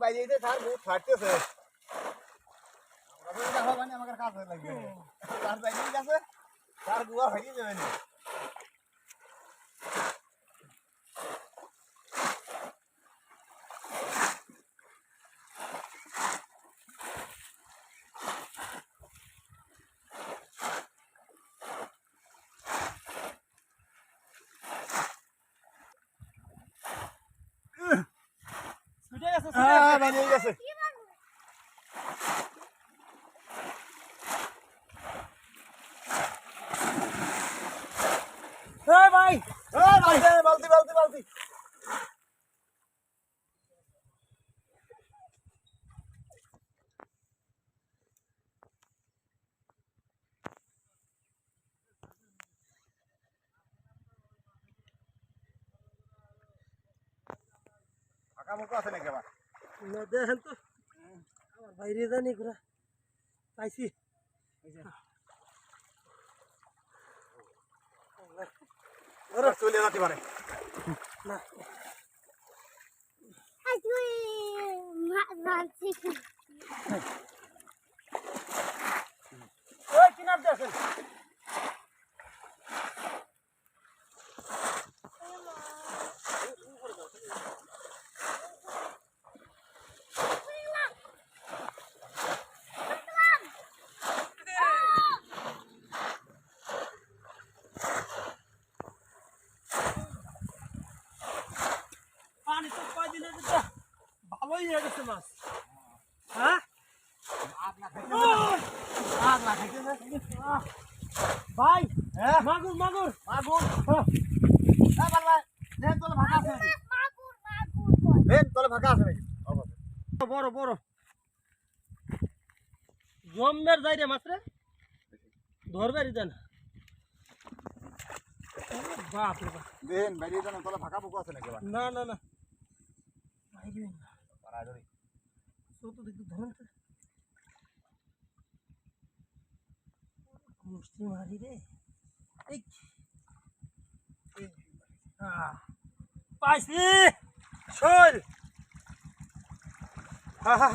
বাইরে এসে তার বহুত ফাটতেছে আমার কাজ হয়ে লাগবে তার বাইরে গেছে তার গুয়া ভেঙে যাবে না বানিয়ে গেছে ভাই বালতি বালতি বালতি ফাঁকা মুখো আছে নাকি আবার না দেখেন তো আমার বাইরে জানি ঘোরা পাইছি চলে যেতে পারে না ওই কিনার দেখেন পানি তো কয়দিন আগে ভালোই হয়ে গেছে মাছ হ্যাঁ ভাই মাগুর মাগুর মাগুর হ্যাঁ দেন তোলে ফাঁকা আছে নাকি দেন তোলে ফাঁকা আছে নাকি বড় বড় জমদের যাই রে মাছ রে ধরবে দেন বাপ রে বাপ দেন বাইরে জানো তোলে ফাঁকা মুখো আছে নাকি আবার না না না বাইরে না পারা ধরি তো তো দেখতে ধরুন তো মুষ্টি মারি রে এই পাইছি শোল হা হা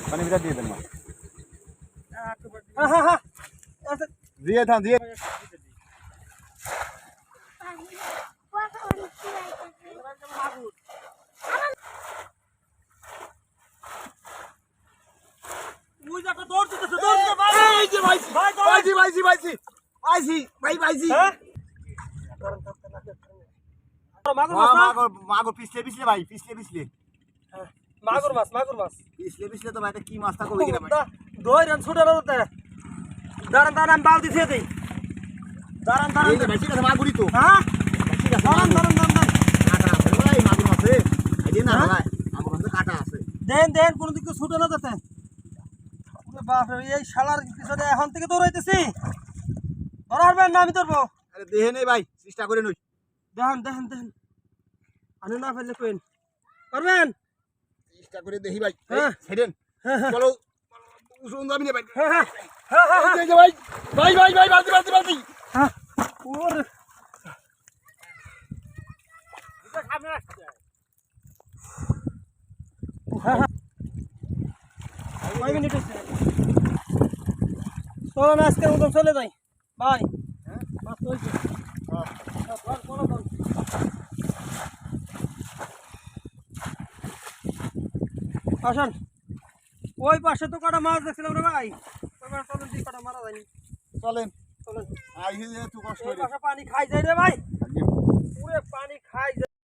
পানি ভিতর দিয়ে দেন মা হা হা হা দিয়ে থাম দিয়ে ওই জায়গা দৌড় দিতেছে দৌড় দিতে ভাই এই যে ভাইছি ভাইছি ভাইছি ভাইছি ভাইছি ভাই ভাইছি হ্যাঁ মাগুর মাছ না মাগুর পিছলে পিছলে ভাই পিছলে পিছলে মাগুর মাছ পিছলে পিছলে তো ভাই এটা কি মাছটা কই কিনা ভাই দই রান ছুটে লতে দাঁড়ান দাঁড়ান আমি বালতি দিয়ে দেই দাঁড়ান দাঁড়ান এই যে ভাই ঠিক আছে মাগুরই তো হ্যাঁ ঠিক আছে দাঁড়ান দাঁড়ান দাঁড়ান কাটা আছে ভাই মাগুর আছে এই যে না ভাই মাগুর আছে কাটা আছে দেন দেন কোন দিকে ছুটে না যেতে বাপ রে এই শালার পিছনে এখন থেকে দৌড়াইতেছি ধরবেন না আমি ধরবো আরে দেহে নেই ভাই চেষ্টা করে নই দেখেন দেখেন দেখেন আনে না ফেললে কইন পারবেন চেষ্টা করে দেখি ভাই হ্যাঁ। ছেড়েন চলো উসুন যাবি না ভাই হ্যাঁ হ্যাঁ হ্যাঁ হ্যাঁ এই যে ভাই ভাই ভাই ভাই বালতি বালতি বালতি হ্যাঁ ওরে এটা সামনে রাখতে হ্যাঁ হ্যাঁ কয় মিনিট হচ্ছে চলো না আজকের মতন চলে যাই বাই হ্যাঁ মাছ হয়েছে আসেন ওই পাশে তো কটা মাছ দেখছিলাম রে ভাই ওই পাশে চলেন তুই কটা মারা যায়নি চলেন চলেন আই হে তুই কষ্ট ওই করে পাশে পানি খাই যায় রে ভাই পুরো পানি খাই যায়